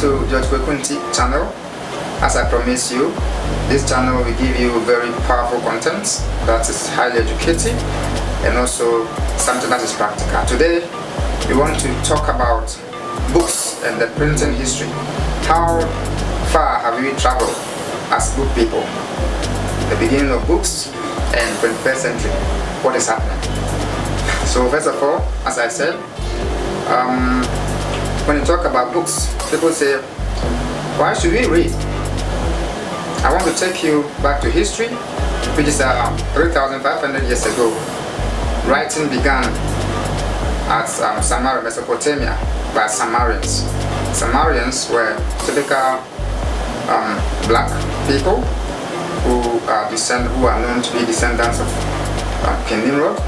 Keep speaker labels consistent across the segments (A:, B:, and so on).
A: to George Kwekunti channel. As I promised you, this channel will give you very powerful content that is highly educative and also something that is practical. Today, we want to talk about books and the printing history. How far have we traveled as book people? The beginning of books and 21st century. What is happening? So first of all, as I said, when you talk about books, people say, why should we read? I want to take you back to history, which is 3,500 years ago. Writing began at Samaria, Mesopotamia, by Sumerians. Sumerians were typical black people who are known to be descendants of King Nimrod,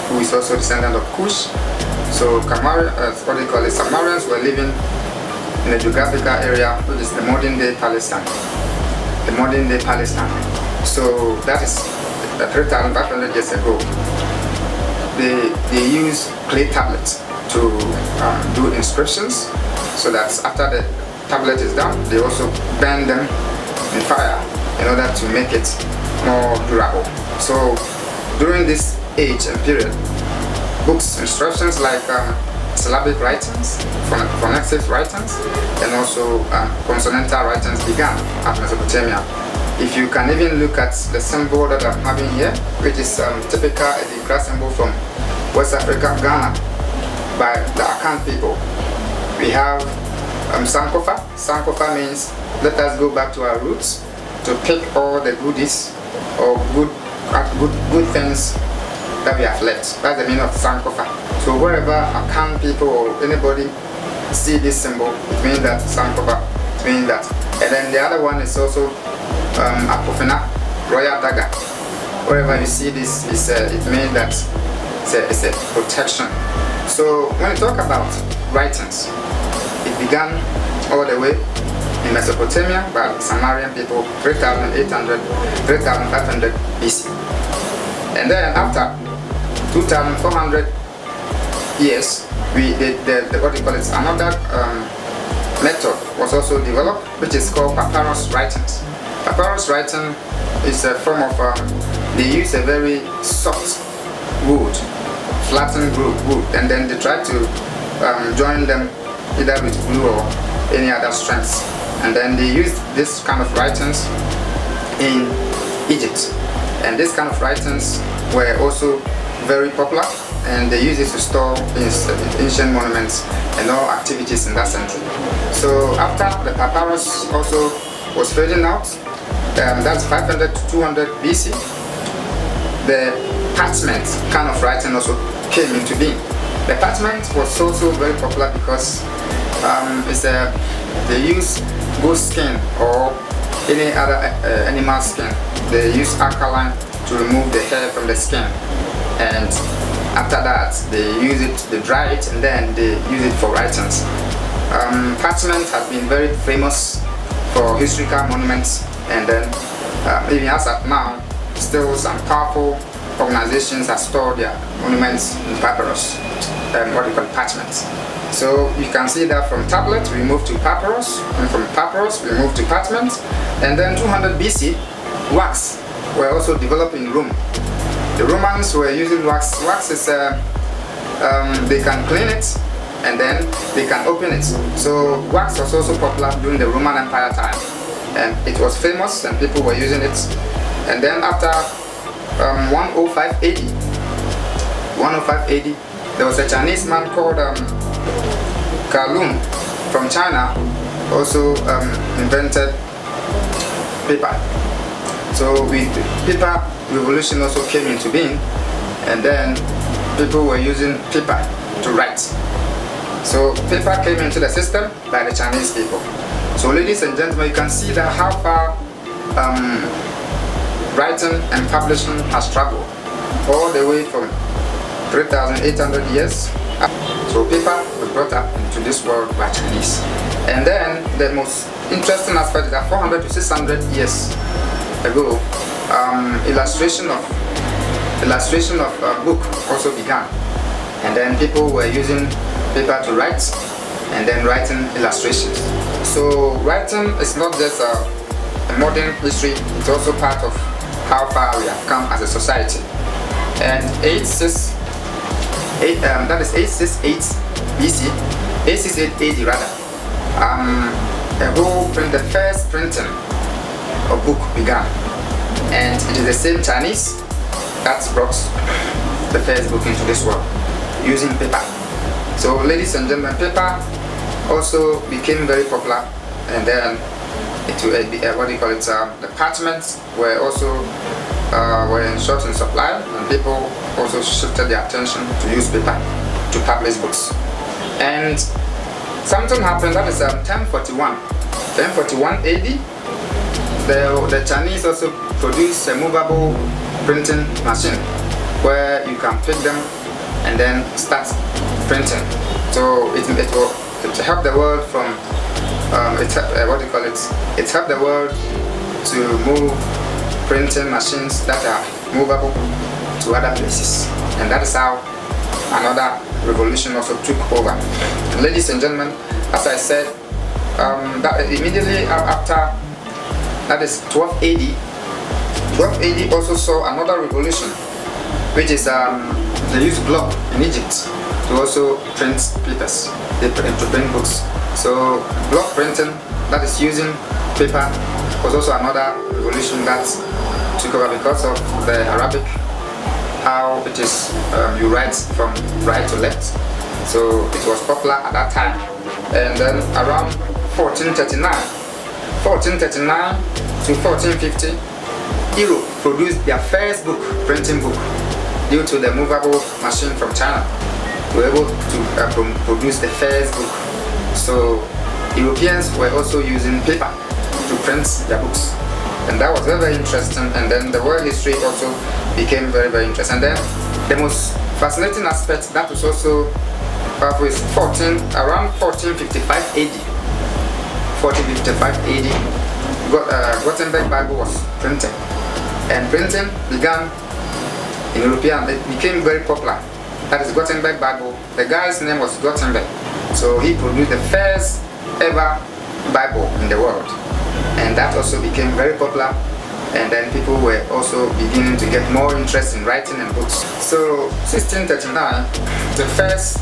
A: who is also descendant of Cush. So Sumerians were living in a geographical area which is the modern day Palestine. So that is 3,500 years ago. They use clay tablets to do inscriptions, so that after the tablet is done, they also burn them in fire in order to make it more durable. So during this age and period, books, instructions like syllabic writings, phonetic writings, and also consonantal writings began at Mesopotamia. If you can even look at the symbol that I'm having here, which is typical Adinkra symbol from West Africa, Ghana, by the Akan people. We have Sankofa. Sankofa means let us go back to our roots to pick all the goodies or good things that we have left. That's the meaning of Sankofa. So wherever Akan people or anybody see this symbol, it means that Sankofa, it means that. And then the other one is also Akofena, royal dagger. Wherever you see this, it means that it's a protection. So when you talk about writings, it began all the way in Mesopotamia by Sumerian people, 3,800, 3,500 BC. And then after 2,400 years, another method was also developed, which is called papyrus writings. Papyrus writing is a form of, they use a very soft wood, flattened wood, and then they try to join them either with glue or any other strengths. And then they use this kind of writings in Egypt. And this kind of writings were also very popular, and they use it to store ancient monuments and all activities in that century. So after the papyrus also was fading out, that's 500 to 200 BC, the parchment kind of writing also came into being. The parchment was also very popular because they use goat skin or any other animal skin. They use alkaline to remove the hair from the skin, and after that they use it, they dry it, and then they use it for writings. Parchment has been very famous for historical monuments, and then even as at now, still some powerful organizations have stored their monuments in papyrus, what we call parchments. So you can see that from tablet we move to papyrus, and from papyrus we move to parchment, and then 200 BC, wax were also developed in Rome. The Romans were using wax. Wax is they can clean it and then they can open it. So wax was also popular during the Roman Empire time, and it was famous and people were using it. And then after 105 AD, there was a Chinese man called Kalun from China, also invented paper. So paper revolution also came into being, and then people were using paper to write. So paper came into the system by the Chinese people. So ladies and gentlemen, you can see that how far writing and publishing has traveled, all the way from 3,800 years. So paper was brought up into this world by Chinese. And then the most interesting aspect is that 400 to 600 years ago, illustration of a book also began, and then people were using paper to write and then writing illustrations. So writing is not just a modern history, it's also part of how far we have come as a society. And 868 BC, 868 AD rather, the first printing of book began, and it is the same Chinese that brought the first book into this world using paper. So ladies and gentlemen, paper also became very popular, and then the parchments were also were in short in supply, and people also shifted their attention to use paper to publish books. And something happened, that is 1041 AD. The Chinese also produced a movable printing machine where you can pick them and then start printing. So it helped the world from it helped the world to move printing machines that are movable to other places, and that is how another revolution also took over. And ladies and gentlemen, as I said, that immediately after, that is 12 AD. 12 AD also saw another revolution, which is they used block in Egypt to also print papers, to print books. So block printing, that is using paper, was also another revolution that took over because of the Arabic, how it is you write from right to left. So it was popular at that time. And then around 1439 to 1450, Europe produced their first book, printing book, due to the movable machine from China. They were able to produce the first book. So Europeans were also using paper to print their books, and that was very, very interesting. And then the world history also became very, very interesting. And then the most fascinating aspect that was also is around 1455 AD. 1455 AD, Gutenberg Bible was printed, and printing began in European. It became very popular. That is Gutenberg Bible. The guy's name was Gutenberg, so he produced the first ever Bible in the world, and that also became very popular. And then people were also beginning to get more interest in writing and books. So 1639, the first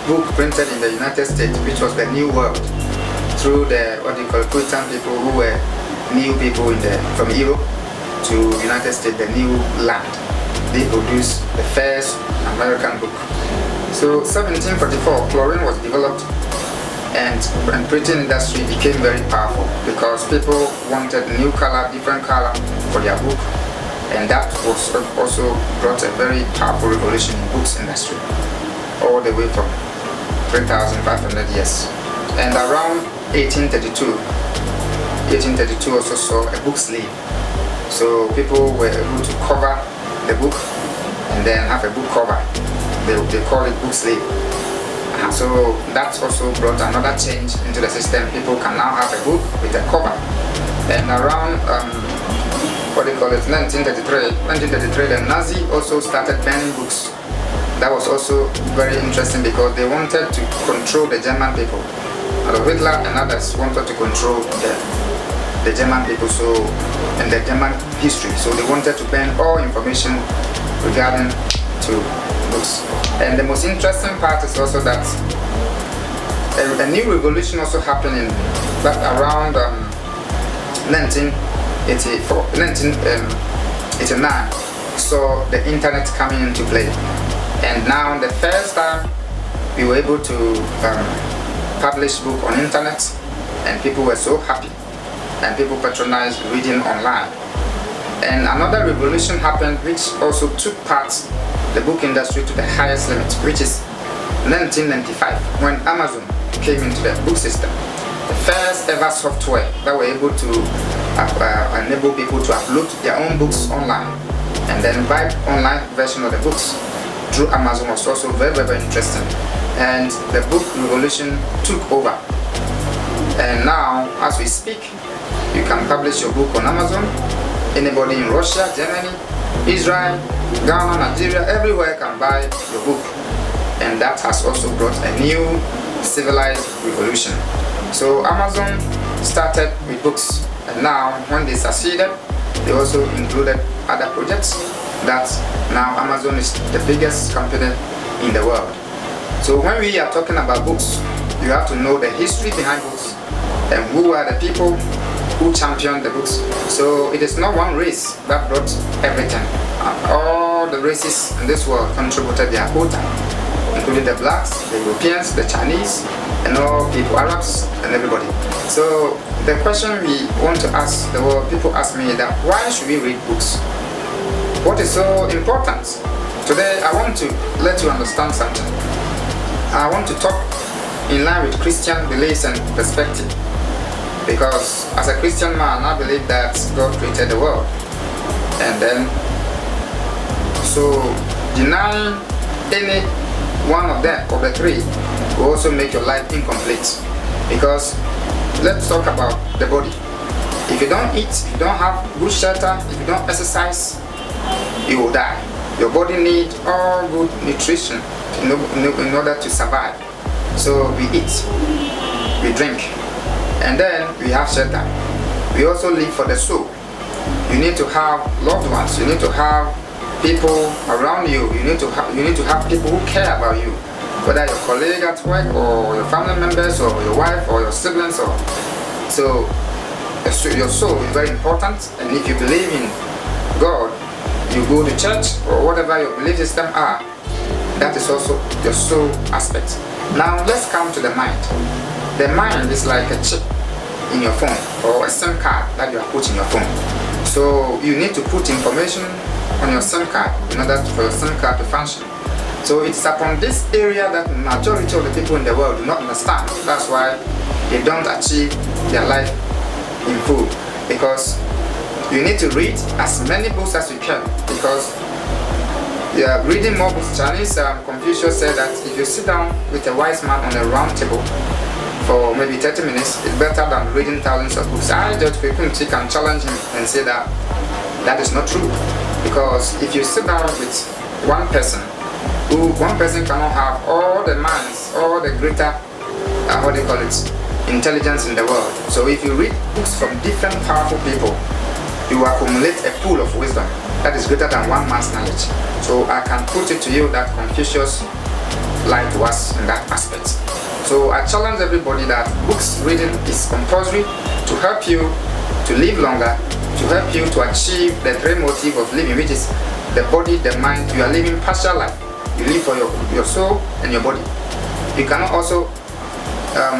A: book printed in the United States, which was the New World, through the Puritan people who were new people from Europe to United States, the new land. They produced the first American book. So 1744, chlorine was developed, and printing industry became very powerful because people wanted new color, different color for their book, and that was also brought a very powerful revolution in books industry, all the way from 3,500 years. And around 1832 also saw a book sleeve. So people were able to cover the book and then have a book cover. They call it book sleeve. So that also brought another change into the system. People can now have a book with a cover. And around 1933, the Nazi also started banning books. That was also very interesting because they wanted to control the German people. Adolf Hitler and others wanted to control the German people, so and the German history. So they wanted to ban all information regarding to books. And the most interesting part is also that a new revolution also happened in around 1989. So the internet coming into play, and now the first time we were able to publish book on internet, and people were so happy, and people patronized reading online. And another revolution happened which also took the book industry to the highest limit, which is 1995, when Amazon came into the book system. The first ever software that were able to enable people to upload their own books online and then buy online version of the books through Amazon was also very, very interesting. And the book revolution took over. And now, as we speak, you can publish your book on Amazon. Anybody in Russia, Germany, Israel, Ghana, Nigeria, everywhere can buy your book. And that has also brought a new civilized revolution. So Amazon started with books, and now when they succeeded, they also included other projects. That now Amazon is the biggest company in the world. So when we are talking about books, you have to know the history behind books and who are the people who championed the books. So it is not one race that brought everything. All the races in this world contributed their quota, including the blacks, the Europeans, the Chinese, and all people, Arabs, and everybody. So the question we want to ask the world, people ask me that why should we read books? What is so important? Today I want to let you understand something. I want to talk in line with Christian beliefs and perspective. Because as a Christian man, I believe that God created the world. And then, so denying any one of them, of the three, will also make your life incomplete. Because let's talk about the body. If you don't eat, if you don't have good shelter, if you don't exercise, you will die. Your body needs all good nutrition in order to survive. So we eat, we drink, and then we have shelter. We also live for the soul. You need to have loved ones. You need to have people around you. You need to have people who care about you, whether your colleague at work or your family members or your wife or your siblings. So your soul is very important. And if you believe in God, you go to church or whatever your belief system are, that is also your soul aspect. Now let's come to the mind. The mind is like a chip in your phone or a SIM card that you are putting in your phone. So you need to put information on your SIM card in order for your SIM card to function. So it's upon this area that majority of the people in the world do not understand. That's why they don't achieve their life in full, because you need to read as many books as you can, because reading more books. Chinese Confucius said that if you sit down with a wise man on a round table for maybe 30 minutes, it's better than reading thousands of books. I George Pekunti can challenge him and say that that is not true, because if you sit down with one person cannot have all the minds, all the greater intelligence in the world. So if you read books from different powerful people, you accumulate a pool of wisdom that is greater than one man's knowledge. So I can put it to you that Confucius lied to us in that aspect. So I challenge everybody that books reading is compulsory to help you to live longer, to help you to achieve the three motive of living, which is the body, the mind. You are living partial life. You live for your soul and your body. You cannot also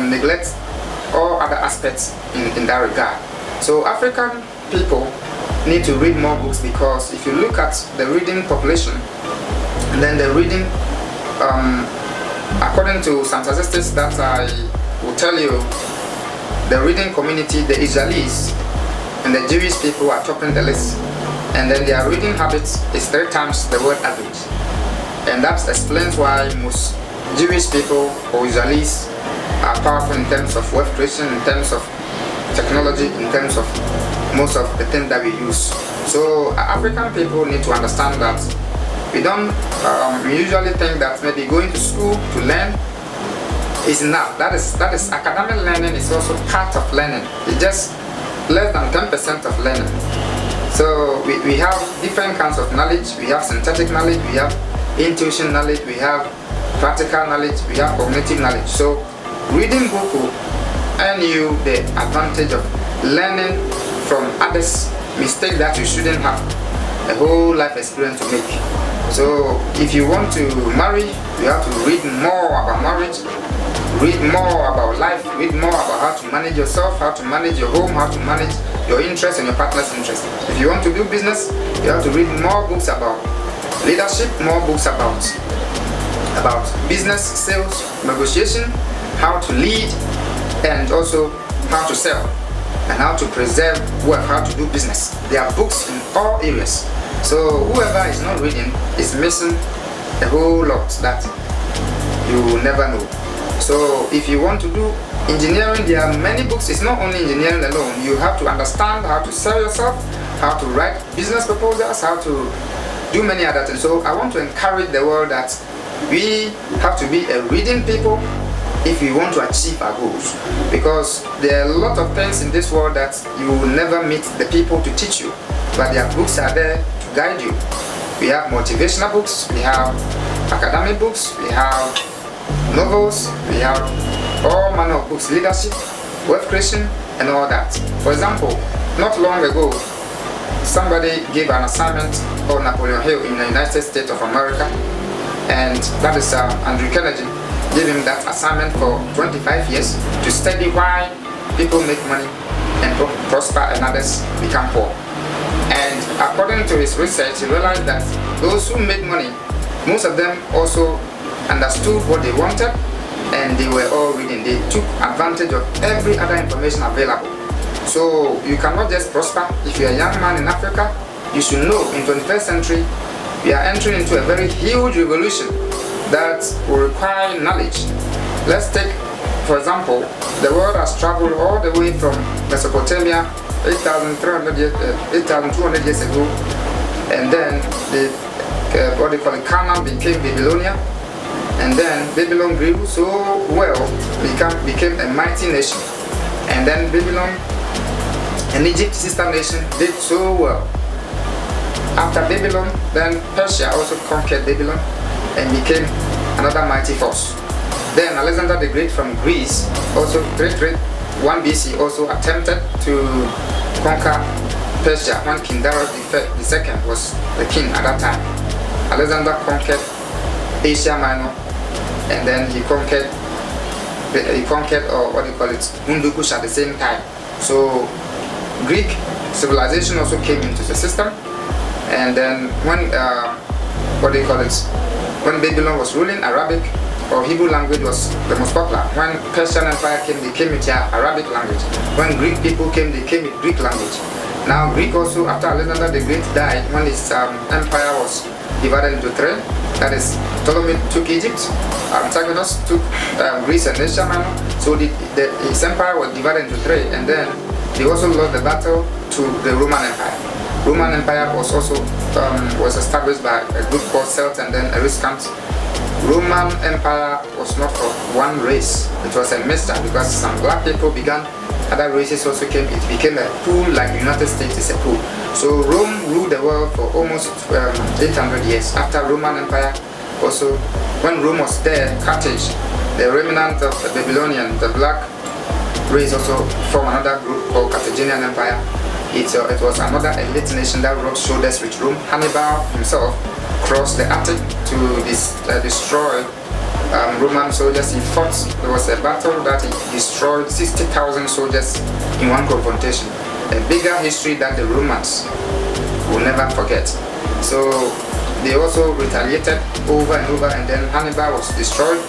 A: neglect all other aspects in that regard. So African people need to read more books, because if you look at the reading population, then the reading, according to some statistics that I will tell you, the reading community, the Israelis and the Jewish people are topping the list, and then their reading habits is 3 times the world average, and that explains why most Jewish people or Israelis are powerful in terms of wealth creation, in terms of technology, in terms of most of the things that we use. So African people need to understand that we don't we usually think that maybe going to school to learn is enough. That is academic learning is also part of learning. It's just less than 10% of learning. So we have different kinds of knowledge. We have synthetic knowledge, we have intuition knowledge, we have practical knowledge, we have cognitive knowledge. So reading book will earn you the advantage of learning from others' mistakes that you shouldn't have a whole life experience to make. So if you want to marry, you have to read more about marriage, read more about life, read more about how to manage yourself, how to manage your home, how to manage your interests and your partner's interests. If you want to do business, you have to read more books about leadership, more books about business, sales, negotiation, how to lead, and also how to sell, and how to preserve wealth, how to do business. There are books in all areas. So whoever is not reading is missing a whole lot that you will never know. So if you want to do engineering, there are many books. It's not only engineering alone. You have to understand how to sell yourself, how to write business proposals, how to do many other things. So I want to encourage the world that we have to be a reading people, if we want to achieve our goals, because there are a lot of things in this world that you will never meet the people to teach you, but their books are there to guide you. We have motivational books, we have academic books, we have novels, we have all manner of books, leadership, wealth creation, and all that. For example, not long ago, somebody gave an assignment on Napoleon Hill in the United States of America, and that is Andrew Kennedy gave him that assignment for 25 years to study why people make money and prosper and others become poor. And according to his research, he realized that those who made money, most of them also understood what they wanted, and they were all reading. They took advantage of every other information available. So you cannot just prosper. If you're a young man in Africa, you should know in 21st century, we are entering into a very huge revolution that will require knowledge. Let's take, for example, the world has traveled all the way from Mesopotamia 8,200 years ago, and then the what they call it, Canaan became Babylonia, and then Babylon grew so well, became a mighty nation, and then Babylon and Egypt, sister nation, did so well. After Babylon, then Persia also conquered Babylon and became another mighty force. Then Alexander the Great from Greece, also 1 BC, also attempted to conquer Persia when King Darius II was the king at that time. Alexander conquered Asia Minor, and then he conquered or what do you call it, Hindu Kush at the same time. So Greek civilization also came into the system, and then when when Babylon was ruling, Arabic or Hebrew language was the most popular. When Persian Empire came, they came with Arabic language. When Greek people came, they came with Greek language. Now Greek also, after Alexander the Great died, when his empire was divided into three, that is, Ptolemy took Egypt, Antigonus took Greece and Asia Minor, so his empire was divided into three, and then they also lost the battle to the Roman Empire. Roman Empire was also was established by a group called Celts and then Etruscans. Roman Empire was not for one race, it was a mixture, because some black people began, other races also came, it became a pool like the United States is a pool. So Rome ruled the world for almost 800 years. After Roman Empire, also when Rome was there, Carthage, the remnant of the Babylonian, the black race, also formed another group called Carthaginian Empire. It was another elite nation that rubbed shoulders with Rome. Hannibal himself crossed the Attic to destroy Roman soldiers. He fought. There was a battle that he destroyed 60,000 soldiers in one confrontation. A bigger history that the Romans will never forget. So they also retaliated over and over, and then Hannibal was destroyed.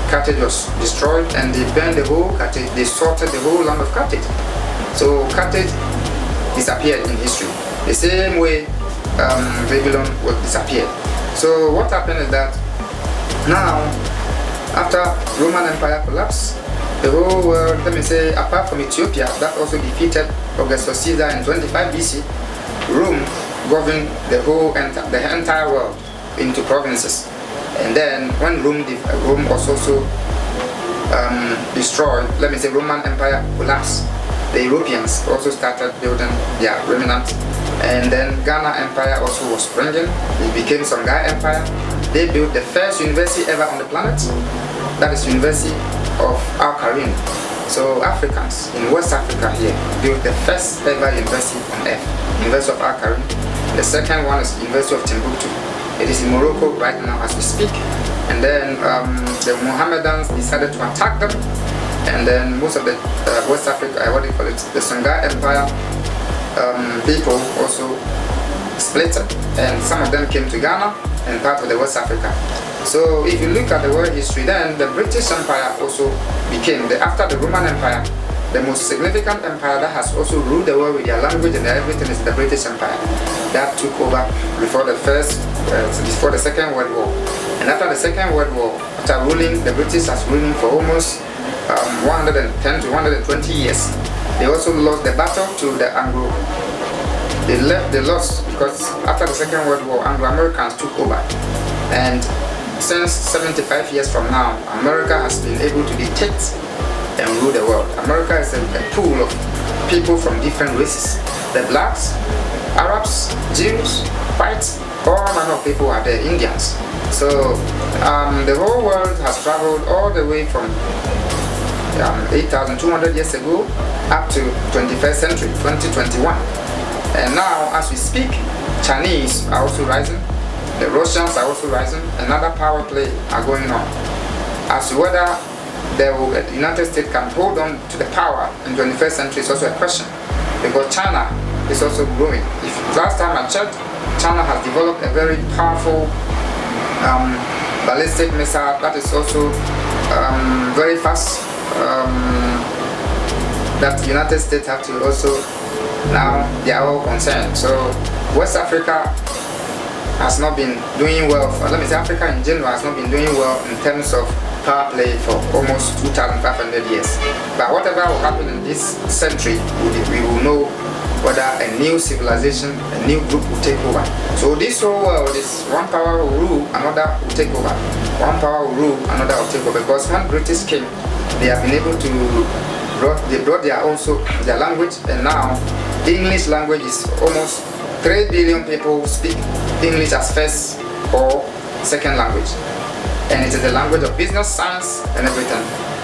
A: Carthage was destroyed, and they burned the whole Carthage. They sorted the whole land of Carthage. So Carthage disappeared in history, the same way Babylon will disappear. So what happened is that now, after Roman Empire collapsed, the whole world, let me say, apart from Ethiopia, that also defeated Augustus Caesar in 25 BC, Rome governed the entire world into provinces. And then when Rome was also destroyed, let me say, Roman Empire collapsed, the Europeans also started building their remnant, and then Ghana Empire also was springing. It became Songhai Empire. They built the first university ever on the planet, that is University of Al-Karim. So Africans in West Africa here built the first ever university on earth, University of Al-Karim. The second one is University of Timbuktu. It is in Morocco right now as we speak. And then the Mohammedans decided to attack them, and then most of the West Africa, the Songhai Empire people also split, and some of them came to Ghana and part of the West Africa. So if you look at the world history, then the British Empire also became, after the Roman Empire, the most significant empire that has also ruled the world with their language and everything is the British Empire. That took over before the Second World War. And after the Second World War, after ruling, the British has ruling for almost 110 to 120 years. They also lost the battle to the Anglo. They lost because after the Second World War, Anglo-Americans took over. And since 75 years from now, America has been able to dictate and rule the world. America is a pool of people from different races. The blacks, Arabs, Jews, whites, all manner of people are there, Indians. So the whole world has traveled all the way from 8,200 years ago up to 21st century, 2021. And now, as we speak, Chinese are also rising, the Russians are also rising, and other power play are going on. As to whether the United States can hold on to the power in 21st century is also a question, because China is also growing. If last time I checked, China has developed a very powerful ballistic missile that is also very fast, that the United States have to also, now they are all concerned. So West Africa has not been doing well, let me say Africa in general has not been doing well in terms of power play for almost 2,500 years. But whatever will happen in this century, we will know whether a new civilization, a new group will take over. So this whole world is one power will rule, another will take over. One power will rule, another will take over. Because when British came, they have been able to, they brought their language, and now English language is almost 3 billion people speak English as first or second language. And it is the language of business, science, and everything.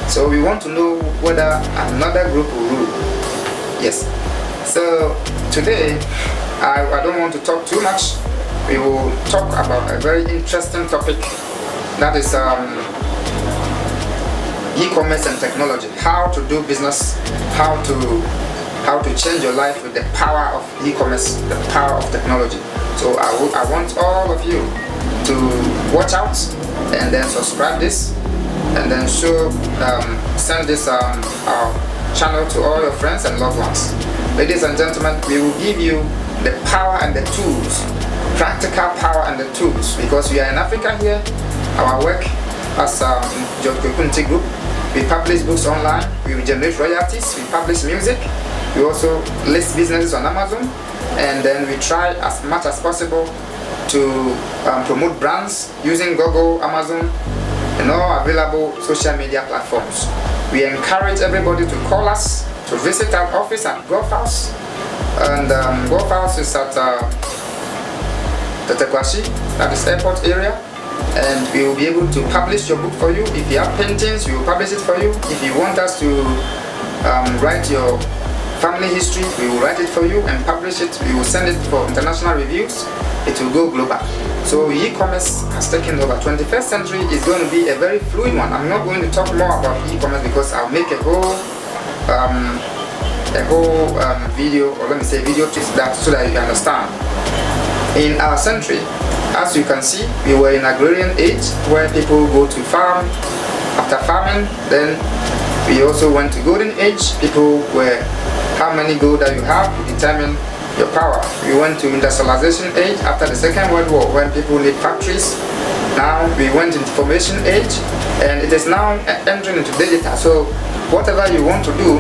A: So we want to know whether another group will rule. Yes. So today, I don't want to talk too much. We will talk about a very interesting topic, that is e-commerce and technology. How to do business, how to change your life with the power of e-commerce, the power of technology. So I want all of you to watch out and then subscribe this, and then send this our channel to all your friends and loved ones. Ladies and gentlemen, we will give you the power and the tools, practical power and the tools, because we are in Africa here. Our work as George Kwaku Nti Group, we publish books online, we generate royalties, we publish music, we also list businesses on Amazon, and then we try as much as possible to promote brands using Google, Amazon, and all available social media platforms. We encourage everybody to call us, to visit our office at Gulf House, and Gulf House is at Tetekwashi, that is airport area, and we will be able to publish your book for you. If you have paintings, we will publish it for you. If you want us to write your family history, we will write it for you and publish it. We will send it for international reviews. It will go global. So e-commerce has taken over. 21st century is going to be a very fluid one. I'm not going to talk more about e-commerce because I'll make a whole video, or let me say video tips, that so that you can understand. In our century, as you can see, we were in agrarian age where people go to farm. After farming, then we also went to golden age. People were, how many gold that you have to determine your power. We went to industrialization age after the Second World War, when people need factories. Now we went into information age, and it is now entering into digital. So whatever you want to do,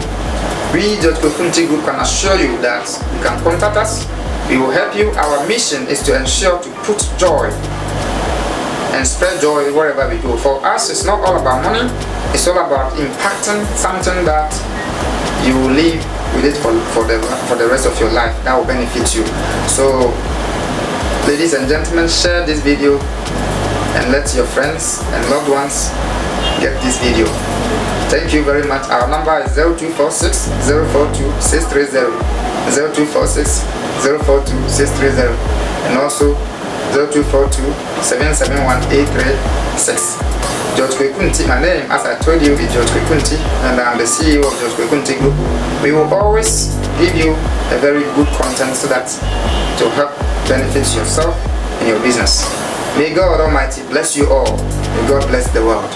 A: we George Kwaku Nti Group can assure you that you can contact us. We will help you. Our mission is to ensure to put joy and spread joy wherever we go. For us, it's not all about money. It's all about impacting something that you will live with it for the rest of your life. That will benefit you. So, ladies and gentlemen, share this video and let your friends and loved ones get this video. Thank you very much. Our number is 0246 042 630, 0246 042 630, and also 0242 771 836. George Kwaku Nti, my name, as I told you, is George Kwaku Nti, and I'm the CEO of George Kwaku Nti Group. We will always give you a very good content so that to help benefit yourself and your business. May God Almighty bless you all. May God bless the world.